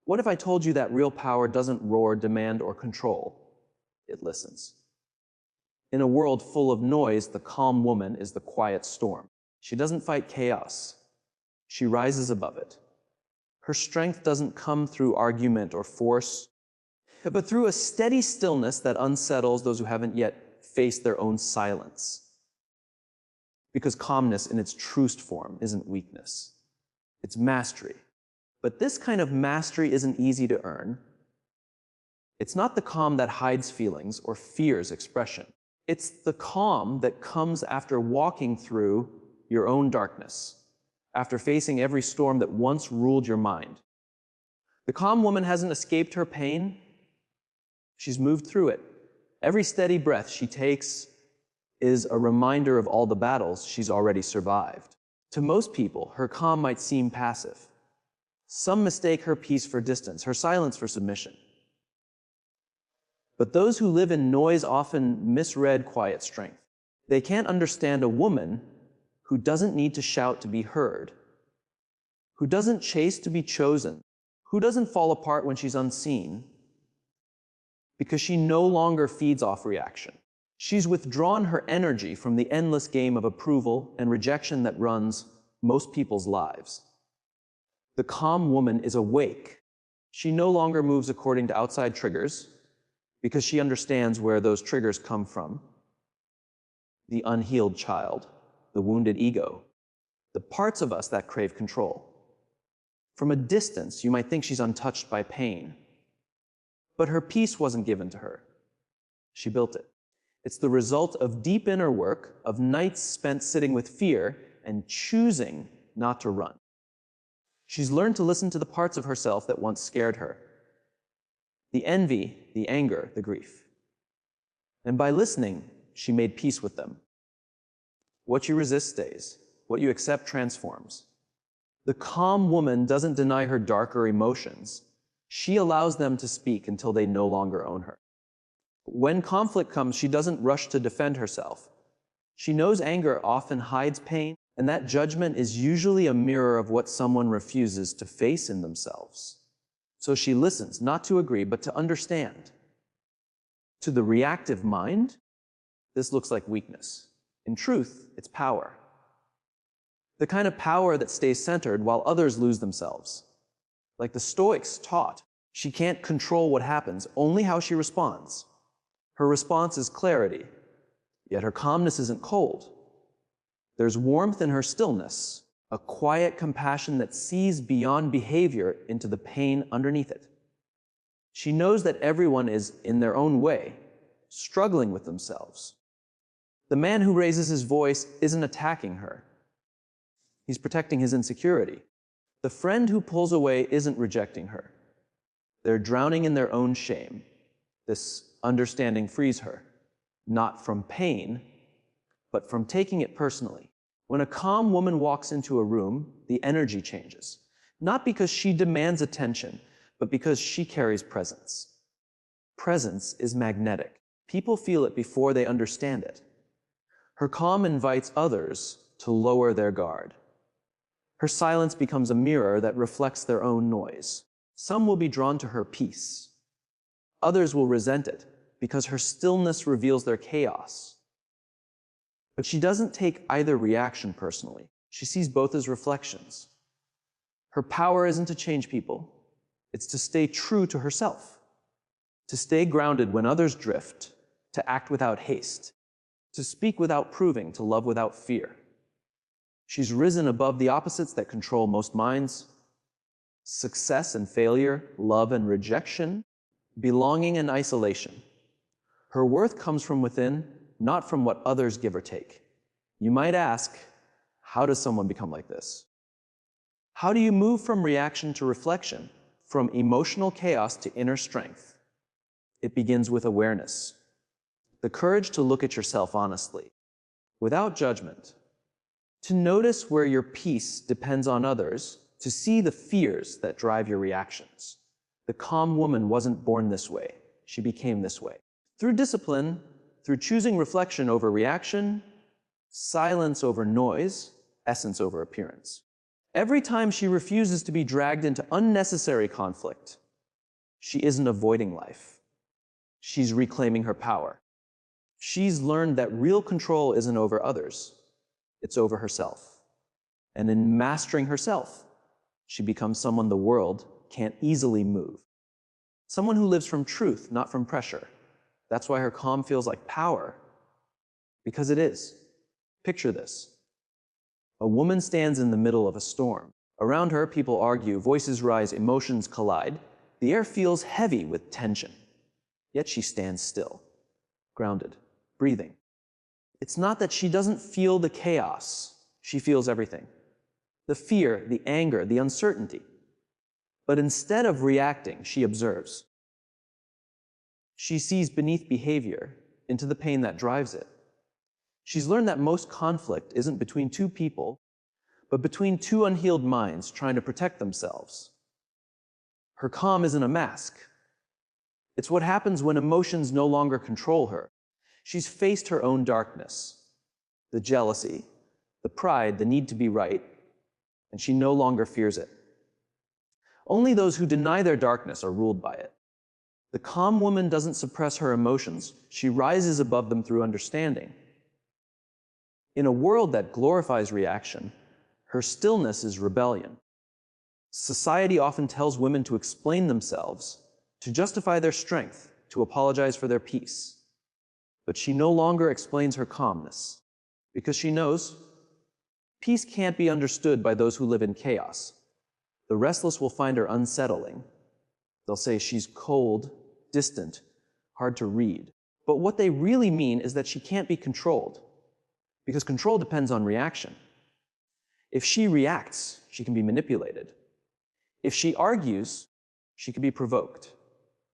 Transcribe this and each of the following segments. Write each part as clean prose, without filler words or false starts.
What if I told you that real power doesn't roar, demand, or control? It listens. In a world full of noise, the calm woman is the quiet storm. She doesn't fight chaos. She rises above it. Her strength doesn't come through argument or force, but through a steady stillness that unsettles those who haven't yet faced their own silence. Because calmness in its truest form isn't weakness. It's mastery. But this kind of mastery isn't easy to earn. It's not the calm that hides feelings or fears expression. It's the calm that comes after walking through your own darkness, after facing every storm that once ruled your mind. The calm woman hasn't escaped her pain. She's moved through it. Every steady breath she takes is a reminder of all the battles she's already survived. To most people, her calm might seem passive. Some mistake her peace for distance, her silence for submission. But those who live in noise often misread quiet strength. They can't understand a woman who doesn't need to shout to be heard, who doesn't chase to be chosen, who doesn't fall apart when she's unseen, because she no longer feeds off reaction. She's withdrawn her energy from the endless game of approval and rejection that runs most people's lives. The calm woman is awake. She no longer moves according to outside triggers because she understands where those triggers come from. The unhealed child, the wounded ego, the parts of us that crave control. From a distance, you might think she's untouched by pain, but her peace wasn't given to her. She built it. It's the result of deep inner work, of nights spent sitting with fear and choosing not to run. She's learned to listen to the parts of herself that once scared her. The envy, the anger, the grief. And by listening, she made peace with them. What you resist stays. What you accept transforms. The calm woman doesn't deny her darker emotions. She allows them to speak until they no longer own her. When conflict comes, she doesn't rush to defend herself. She knows anger often hides pain, and that judgment is usually a mirror of what someone refuses to face in themselves. So she listens, not to agree, but to understand. To the reactive mind, this looks like weakness. In truth, it's power. The kind of power that stays centered while others lose themselves. Like the Stoics taught, she can't control what happens, only how she responds. Her response is clarity, yet her calmness isn't cold. There's warmth in her stillness, a quiet compassion that sees beyond behavior into the pain underneath it. She knows that everyone is, in their own way, struggling with themselves. The man who raises his voice isn't attacking her. He's protecting his insecurity. The friend who pulls away isn't rejecting her. They're drowning in their own shame. This understanding frees her, not from pain, but from taking it personally. When a calm woman walks into a room, the energy changes. Not because she demands attention, but because she carries presence. Presence is magnetic. People feel it before they understand it. Her calm invites others to lower their guard. Her silence becomes a mirror that reflects their own noise. Some will be drawn to her peace. Others will resent it because her stillness reveals their chaos. But she doesn't take either reaction personally. She sees both as reflections. Her power isn't to change people. It's to stay true to herself, to stay grounded when others drift, to act without haste, to speak without proving, to love without fear. She's risen above the opposites that control most minds: success and failure, love and rejection, belonging and isolation. Her worth comes from within, not from what others give or take. You might ask, how does someone become like this? How do you move from reaction to reflection, from emotional chaos to inner strength? It begins with awareness, the courage to look at yourself honestly, without judgment, to notice where your peace depends on others, to see the fears that drive your reactions. The calm woman wasn't born this way. She became this way. Through discipline, through choosing reflection over reaction, silence over noise, essence over appearance. Every time she refuses to be dragged into unnecessary conflict, she isn't avoiding life. She's reclaiming her power. She's learned that real control isn't over others, it's over herself. And in mastering herself, she becomes someone the world can't easily move. Someone who lives from truth, not from pressure. That's why her calm feels like power, because it is. Picture this. A woman stands in the middle of a storm. Around her, people argue, voices rise, emotions collide. The air feels heavy with tension. Yet she stands still, grounded, breathing. It's not that she doesn't feel the chaos. She feels everything. The fear, the anger, the uncertainty. But instead of reacting, she observes. She sees beneath behavior into the pain that drives it. She's learned that most conflict isn't between two people, but between two unhealed minds trying to protect themselves. Her calm isn't a mask. It's what happens when emotions no longer control her. She's faced her own darkness, the jealousy, the pride, the need to be right, and she no longer fears it. Only those who deny their darkness are ruled by it. The calm woman doesn't suppress her emotions. She rises above them through understanding. In a world that glorifies reaction, her stillness is rebellion. Society often tells women to explain themselves, to justify their strength, to apologize for their peace. But she no longer explains her calmness, because she knows peace can't be understood by those who live in chaos. The restless will find her unsettling. They'll say she's cold, distant, hard to read. But what they really mean is that she can't be controlled, because control depends on reaction. If she reacts, she can be manipulated. If she argues, she can be provoked.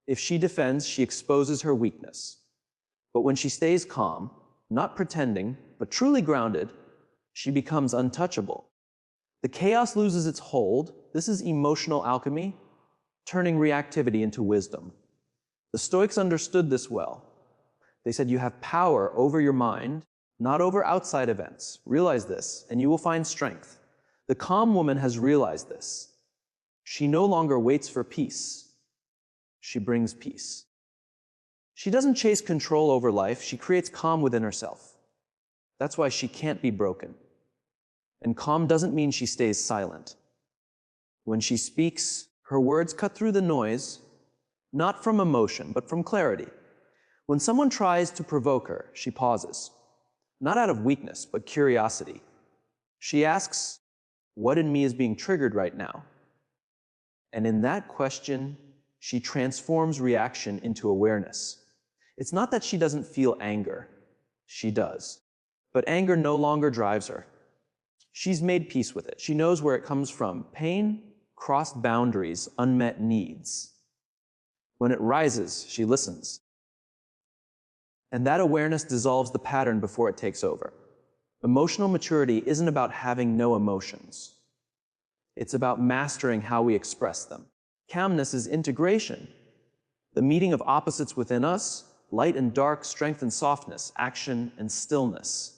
If she defends, she exposes her weakness. But when she stays calm, not pretending, but truly grounded, she becomes untouchable. The chaos loses its hold. This is emotional alchemy, turning reactivity into wisdom. The Stoics understood this well. They said you have power over your mind, not over outside events. Realize this, and you will find strength. The calm woman has realized this. She no longer waits for peace. She brings peace. She doesn't chase control over life. She creates calm within herself. That's why she can't be broken. And calm doesn't mean she stays silent. When she speaks, her words cut through the noise, not from emotion, but from clarity. When someone tries to provoke her, she pauses, not out of weakness, but curiosity. She asks, what in me is being triggered right now? And in that question, she transforms reaction into awareness. It's not that she doesn't feel anger. She does. But anger no longer drives her. She's made peace with it. She knows where it comes from. Pain, crossed boundaries, unmet needs. When it rises, she listens. And that awareness dissolves the pattern before it takes over. Emotional maturity isn't about having no emotions. It's about mastering how we express them. Calmness is integration, the meeting of opposites within us, light and dark, strength and softness, action and stillness.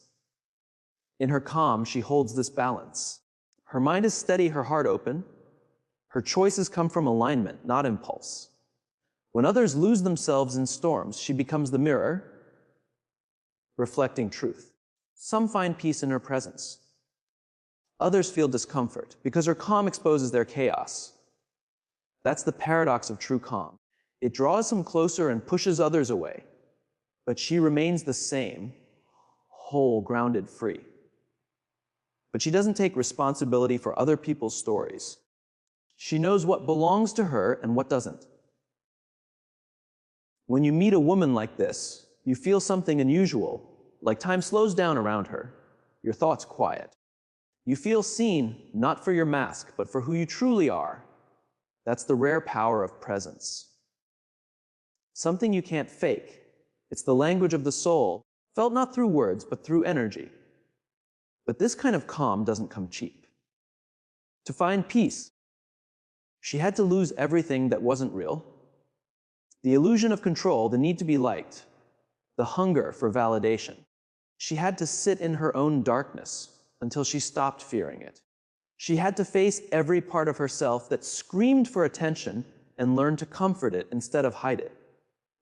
In her calm, she holds this balance. Her mind is steady, her heart open. Her choices come from alignment, not impulse. When others lose themselves in storms, she becomes the mirror, reflecting truth. Some find peace in her presence. Others feel discomfort because her calm exposes their chaos. That's the paradox of true calm. It draws them closer and pushes others away, but she remains the same, whole, grounded, free. But she doesn't take responsibility for other people's stories. She knows what belongs to her and what doesn't. When you meet a woman like this, you feel something unusual, like time slows down around her, your thoughts quiet. You feel seen, not for your mask, but for who you truly are. That's the rare power of presence. Something you can't fake. It's the language of the soul, felt not through words, but through energy. But this kind of calm doesn't come cheap. To find peace, she had to lose everything that wasn't real. The illusion of control, the need to be liked, the hunger for validation. She had to sit in her own darkness until she stopped fearing it. She had to face every part of herself that screamed for attention and learn to comfort it instead of hide it.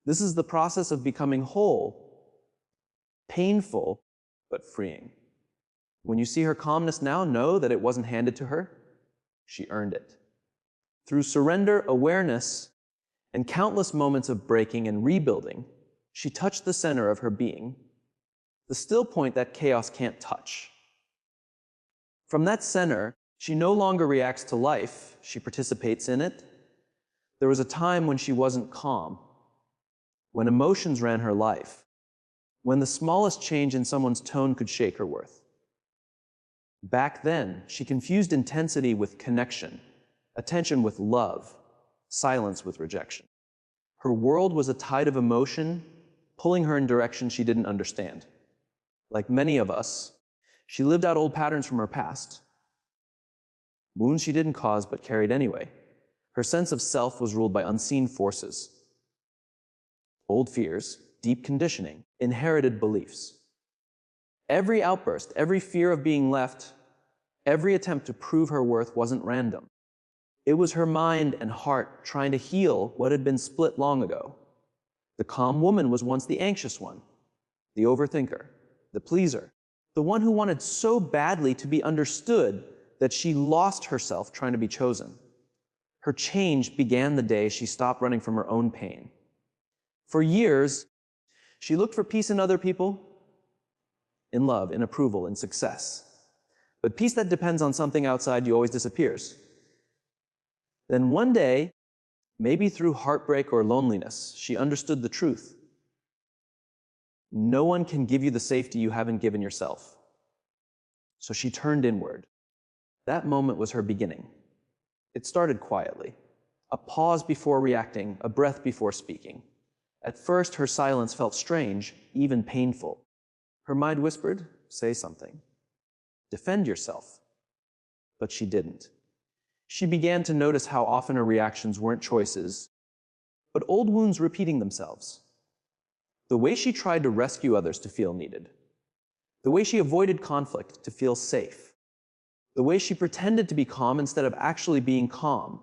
This is the process of becoming whole, painful, but freeing. When you see her calmness now, know that it wasn't handed to her. She earned it. Through surrender, awareness, and countless moments of breaking and rebuilding, she touched the center of her being, the still point that chaos can't touch. From that center, she no longer reacts to life, she participates in it. There was a time when she wasn't calm, when emotions ran her life, when the smallest change in someone's tone could shake her worth. Back then, she confused intensity with connection, attention with love, silence with rejection. Her world was a tide of emotion, pulling her in directions she didn't understand. Like many of us, she lived out old patterns from her past, wounds she didn't cause but carried anyway. Her sense of self was ruled by unseen forces, old fears, deep conditioning, inherited beliefs. Every outburst, every fear of being left, every attempt to prove her worth wasn't random. It was her mind and heart trying to heal what had been split long ago. The calm woman was once the anxious one, the overthinker, the pleaser, the one who wanted so badly to be understood that she lost herself trying to be chosen. Her change began the day she stopped running from her own pain. For years, she looked for peace in other people, in love, in approval, in success. But peace that depends on something outside you always disappears. Then one day, maybe through heartbreak or loneliness, she understood the truth. No one can give you the safety you haven't given yourself. So she turned inward. That moment was her beginning. It started quietly. A pause before reacting, a breath before speaking. At first, her silence felt strange, even painful. Her mind whispered, "Say something. Defend yourself." But she didn't. She began to notice how often her reactions weren't choices, but old wounds repeating themselves. The way she tried to rescue others to feel needed. The way she avoided conflict to feel safe. The way she pretended to be calm instead of actually being calm.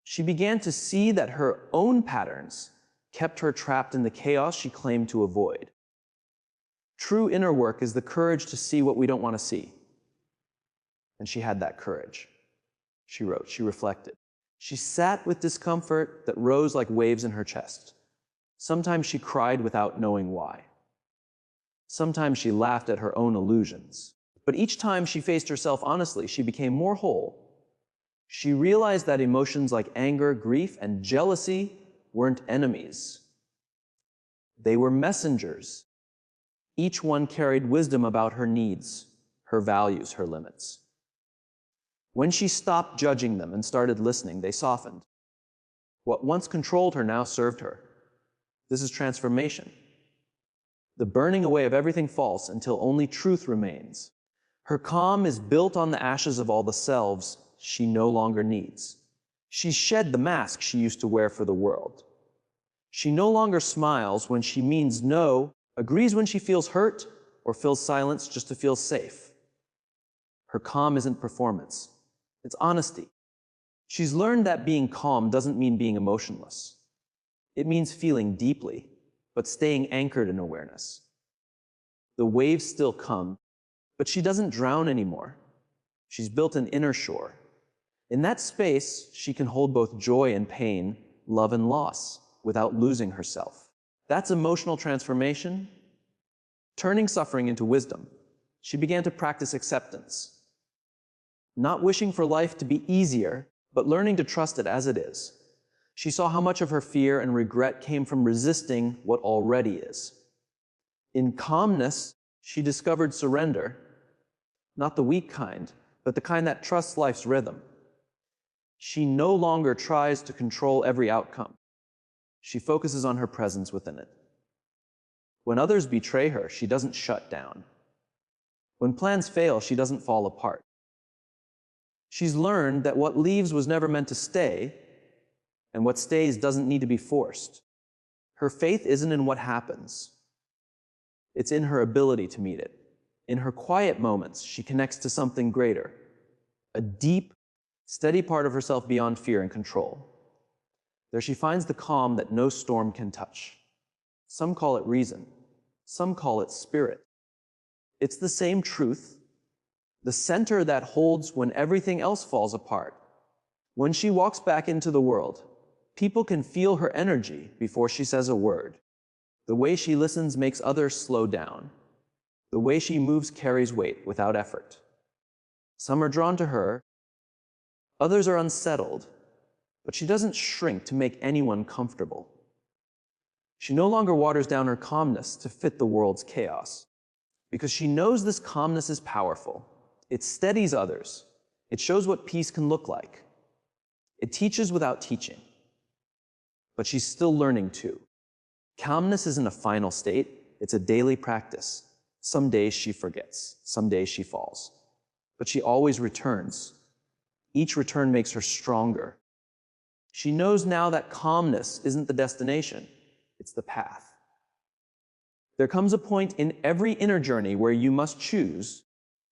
She began to see that her own patterns kept her trapped in the chaos she claimed to avoid. True inner work is the courage to see what we don't want to see. And she had that courage. She wrote, she reflected. She sat with discomfort that rose like waves in her chest. Sometimes she cried without knowing why. Sometimes she laughed at her own illusions. But each time she faced herself honestly, she became more whole. She realized that emotions like anger, grief, and jealousy weren't enemies. They were messengers. Each one carried wisdom about her needs, her values, her limits. When she stopped judging them and started listening, they softened. What once controlled her now served her. This is transformation. The burning away of everything false until only truth remains. Her calm is built on the ashes of all the selves she no longer needs. She shed the mask she used to wear for the world. She no longer smiles when she means no, agrees when she feels hurt, or fills silence just to feel safe. Her calm isn't performance. It's honesty. She's learned that being calm doesn't mean being emotionless. It means feeling deeply, but staying anchored in awareness. The waves still come, but she doesn't drown anymore. She's built an inner shore. In that space, she can hold both joy and pain, love and loss, without losing herself. That's emotional transformation, turning suffering into wisdom. She began to practice acceptance. Not wishing for life to be easier, but learning to trust it as it is. She saw how much of her fear and regret came from resisting what already is. In calmness, she discovered surrender, not the weak kind, but the kind that trusts life's rhythm. She no longer tries to control every outcome. She focuses on her presence within it. When others betray her, she doesn't shut down. When plans fail, she doesn't fall apart. She's learned that what leaves was never meant to stay, and what stays doesn't need to be forced. Her faith isn't in what happens. It's in her ability to meet it. In her quiet moments, she connects to something greater. a deep, steady part of herself beyond fear and control. There she finds the calm that no storm can touch. Some call it reason. Some call it spirit. It's the same truth, the center that holds when everything else falls apart. When she walks back into the world, people can feel her energy before she says a word. The way she listens makes others slow down. The way she moves carries weight without effort. Some are drawn to her, others are unsettled, but she doesn't shrink to make anyone comfortable. She no longer waters down her calmness to fit the world's chaos, because she knows this calmness is powerful. It steadies others. It shows what peace can look like. It teaches without teaching. But she's still learning too. Calmness isn't a final state, it's a daily practice. Some days she forgets, some days she falls. But she always returns. Each return makes her stronger. She knows now that calmness isn't the destination, it's the path. There comes a point in every inner journey where you must choose: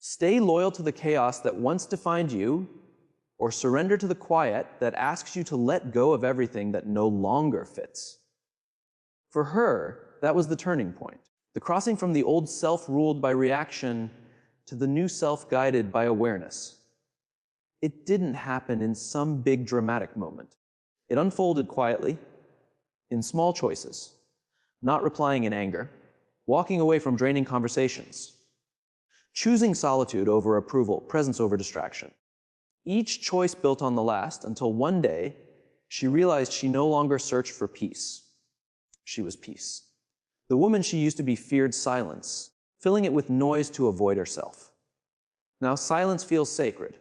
stay loyal to the chaos that once defined you, or surrender to the quiet that asks you to let go of everything that no longer fits. For her, that was the turning point. The crossing from the old self ruled by reaction to the new self guided by awareness. It didn't happen in some big dramatic moment. It unfolded quietly, in small choices, not replying in anger, walking away from draining conversations, choosing solitude over approval, presence over distraction. Each choice built on the last until one day she realized she no longer searched for peace. She was peace. The woman she used to be feared silence, filling it with noise to avoid herself. Now silence feels sacred.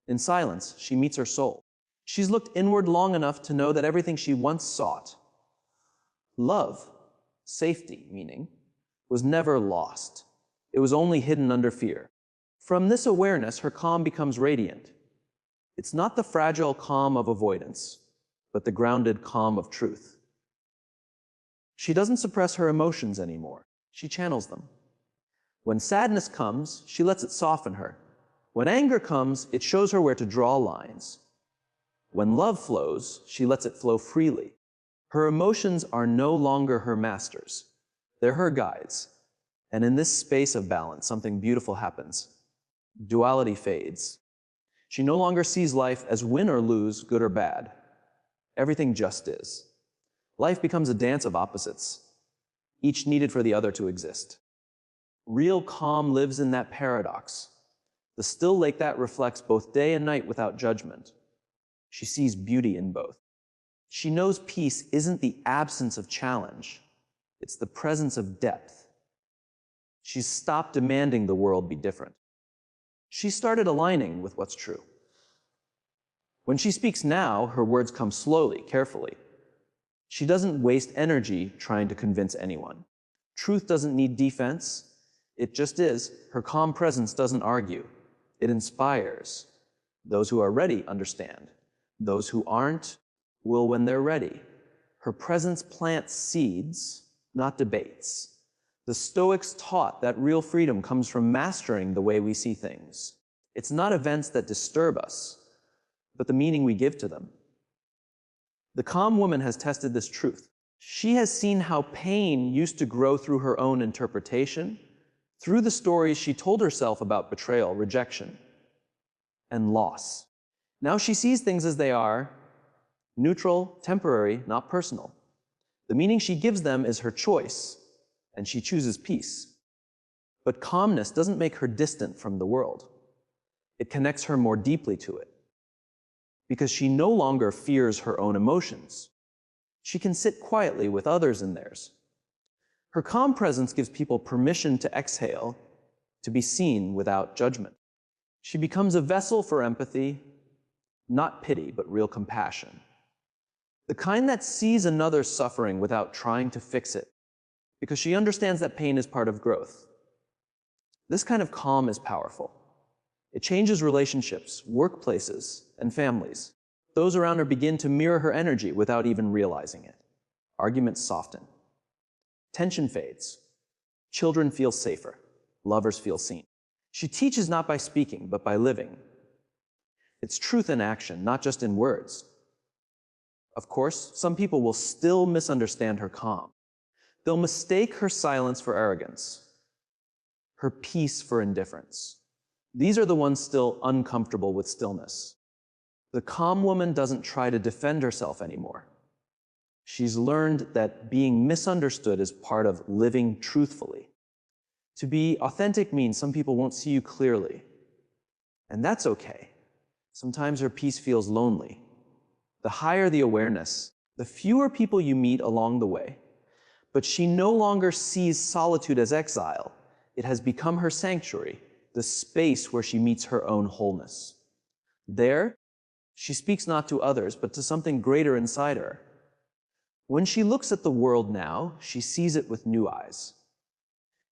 In silence, she meets her soul. She's looked inward long enough to know that everything she once sought, love, safety, meaning, was never lost. It was only hidden under fear. From this awareness, her calm becomes radiant. It's not the fragile calm of avoidance, but the grounded calm of truth. She doesn't suppress her emotions anymore. She channels them. When sadness comes, she lets it soften her. When anger comes, it shows her where to draw lines. When love flows, she lets it flow freely. Her emotions are no longer her masters. They're her guides. And in this space of balance, something beautiful happens. Duality fades. She no longer sees life as win or lose, good or bad. Everything just is. Life becomes a dance of opposites, each needed for the other to exist. Real calm lives in that paradox, the still lake that reflects both day and night without judgment. She sees beauty in both. She knows peace isn't the absence of challenge, it's the presence of depth. She's stopped demanding the world be different. She started aligning with what's true. When she speaks now, her words come slowly, carefully. She doesn't waste energy trying to convince anyone. Truth doesn't need defense. It just is. Her calm presence doesn't argue. It inspires. Those who are ready understand. Those who aren't will when they're ready. Her presence plants seeds, not debates. The Stoics taught that real freedom comes from mastering the way we see things. It's not events that disturb us, but the meaning we give to them. The calm woman has tested this truth. She has seen how pain used to grow through her own interpretation, through the stories she told herself about betrayal, rejection, and loss. Now she sees things as they are, neutral, temporary, not personal. The meaning she gives them is her choice, and she chooses peace. But calmness doesn't make her distant from the world. It connects her more deeply to it. Because she no longer fears her own emotions. She can sit quietly with others in theirs. Her calm presence gives people permission to exhale, to be seen without judgment. She becomes a vessel for empathy, not pity, but real compassion. The kind that sees another suffering without trying to fix it, because she understands that pain is part of growth. This kind of calm is powerful. It changes relationships, workplaces, and families. Those around her begin to mirror her energy without even realizing it. Arguments soften. Tension fades. Children feel safer. Lovers feel seen. She teaches not by speaking, but by living. It's truth in action, not just in words. Of course, some people will still misunderstand her calm. They'll mistake her silence for arrogance, her peace for indifference. These are the ones still uncomfortable with stillness. The calm woman doesn't try to defend herself anymore. She's learned that being misunderstood is part of living truthfully. To be authentic means some people won't see you clearly. And that's okay. Sometimes her peace feels lonely. The higher the awareness, the fewer people you meet along the way. But she no longer sees solitude as exile. It has become her sanctuary, the space where she meets her own wholeness. There, she speaks not to others, but to something greater inside her. When she looks at the world now, she sees it with new eyes.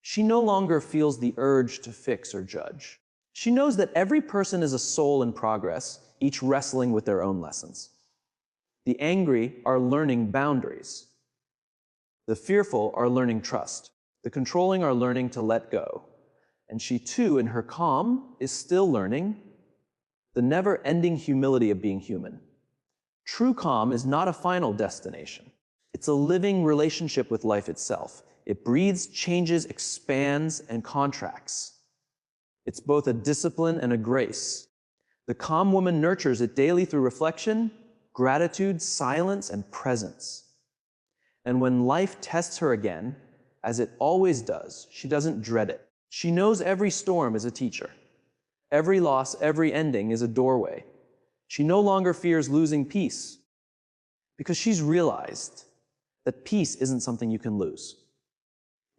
She no longer feels the urge to fix or judge. She knows that every person is a soul in progress, each wrestling with their own lessons. The angry are learning boundaries. The fearful are learning trust. The controlling are learning to let go. And she too, in her calm, is still learning the never-ending humility of being human. True calm is not a final destination. It's a living relationship with life itself. It breathes, changes, expands, and contracts. It's both a discipline and a grace. The calm woman nurtures it daily through reflection, gratitude, silence, and presence. And when life tests her again, as it always does, she doesn't dread it. She knows every storm is a teacher. Every loss, every ending is a doorway. She no longer fears losing peace because she's realized that peace isn't something you can lose.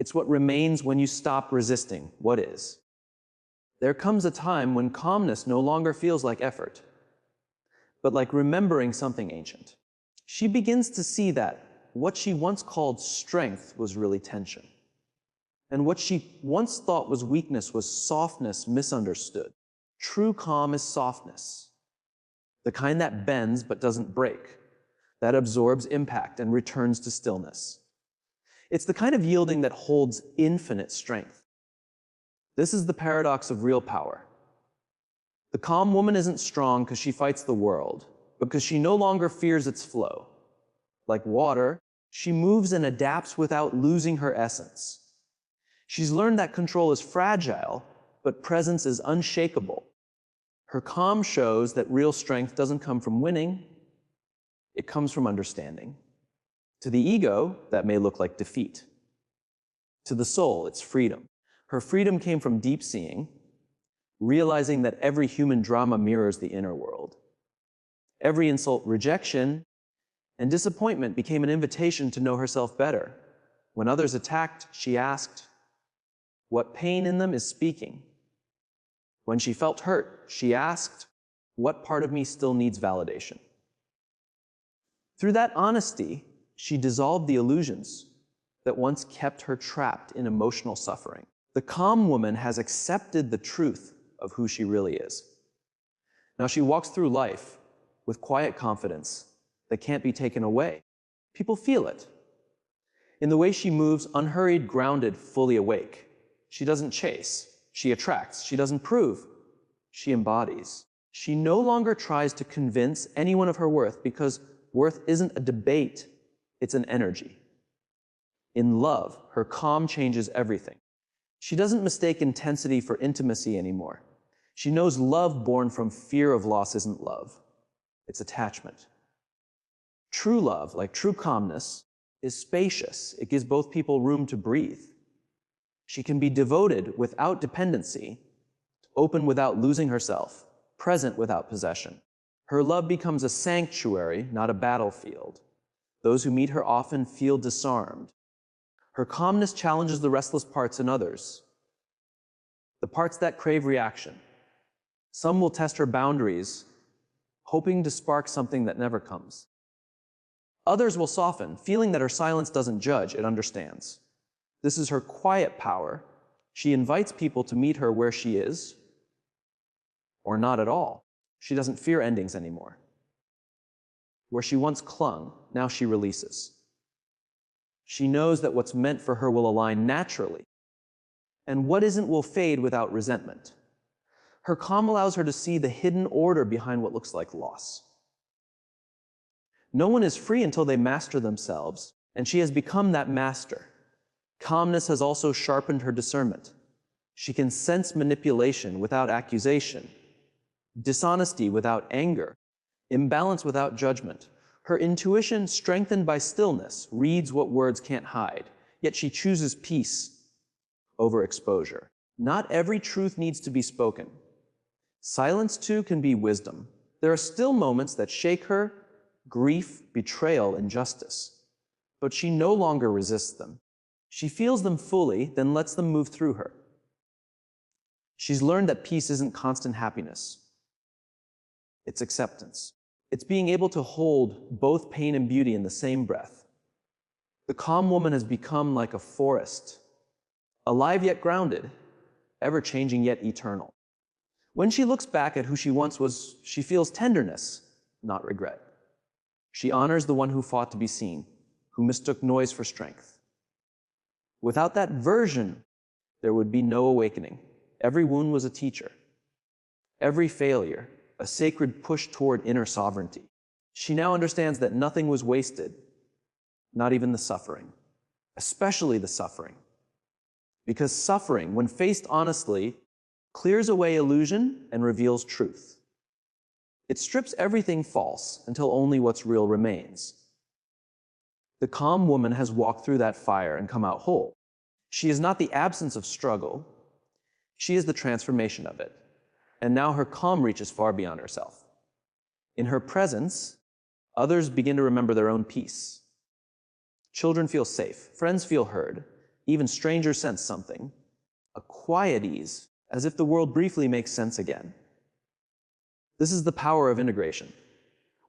It's what remains when you stop resisting what is. There comes a time when calmness no longer feels like effort, but like remembering something ancient. She begins to see that what she once called strength was really tension. And what she once thought was weakness was softness misunderstood. True calm is softness, the kind that bends but doesn't break, that absorbs impact and returns to stillness. It's the kind of yielding that holds infinite strength. This is the paradox of real power. The calm woman isn't strong because she fights the world, but because she no longer fears its flow. Like water, she moves and adapts without losing her essence. She's learned that control is fragile, but presence is unshakable. Her calm shows that real strength doesn't come from winning, it comes from understanding. To the ego, that may look like defeat. To the soul, it's freedom. Her freedom came from deep seeing, realizing that every human drama mirrors the inner world. Every insult, rejection, and disappointment became an invitation to know herself better. When others attacked, she asked, what pain in them is speaking? When she felt hurt, she asked, what part of me still needs validation? Through that honesty, she dissolved the illusions that once kept her trapped in emotional suffering. The calm woman has accepted the truth of who she really is. Now she walks through life with quiet confidence that can't be taken away. People feel it. In the way she moves, unhurried, grounded, fully awake. She doesn't chase. She attracts. She doesn't prove. She embodies. She no longer tries to convince anyone of her worth because worth isn't a debate, it's an energy. In love, her calm changes everything. She doesn't mistake intensity for intimacy anymore. She knows love born from fear of loss isn't love. It's attachment. True love, like true calmness, is spacious. It gives both people room to breathe. She can be devoted without dependency, open without losing herself, present without possession. Her love becomes a sanctuary, not a battlefield. Those who meet her often feel disarmed. Her calmness challenges the restless parts in others, the parts that crave reaction. Some will test her boundaries, hoping to spark something that never comes. Others will soften, feeling that her silence doesn't judge, it understands. This is her quiet power. She invites people to meet her where she is, or not at all. She doesn't fear endings anymore. Where she once clung, now she releases. She knows that what's meant for her will align naturally, and what isn't will fade without resentment. Her calm allows her to see the hidden order behind what looks like loss. No one is free until they master themselves, and she has become that master. Calmness has also sharpened her discernment. She can sense manipulation without accusation, dishonesty without anger, imbalance without judgment. Her intuition, strengthened by stillness, reads what words can't hide, yet she chooses peace over exposure. Not every truth needs to be spoken. Silence, too, can be wisdom. There are still moments that shake her: grief, betrayal, injustice. But she no longer resists them. She feels them fully, then lets them move through her. She's learned that peace isn't constant happiness. It's acceptance. It's being able to hold both pain and beauty in the same breath. The calm woman has become like a forest, alive yet grounded, ever-changing yet eternal. When she looks back at who she once was, she feels tenderness, not regret. She honors the one who fought to be seen, who mistook noise for strength. Without that version, there would be no awakening. Every wound was a teacher. Every failure, a sacred push toward inner sovereignty. She now understands that nothing was wasted, not even the suffering, especially the suffering. Because suffering, when faced honestly, clears away illusion and reveals truth. It strips everything false until only what's real remains. The calm woman has walked through that fire and come out whole. She is not the absence of struggle, she is the transformation of it. And now her calm reaches far beyond herself. In her presence, others begin to remember their own peace. Children feel safe, friends feel heard, even strangers sense something, a quiet ease, as if the world briefly makes sense again. This is the power of integration.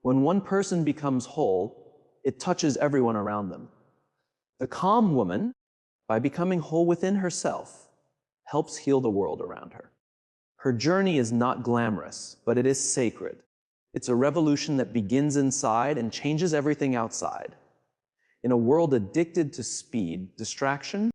When one person becomes whole, it touches everyone around them. The calm woman, by becoming whole within herself, helps heal the world around her. Her journey is not glamorous, but it is sacred. It's a revolution that begins inside and changes everything outside. In a world addicted to speed, distraction,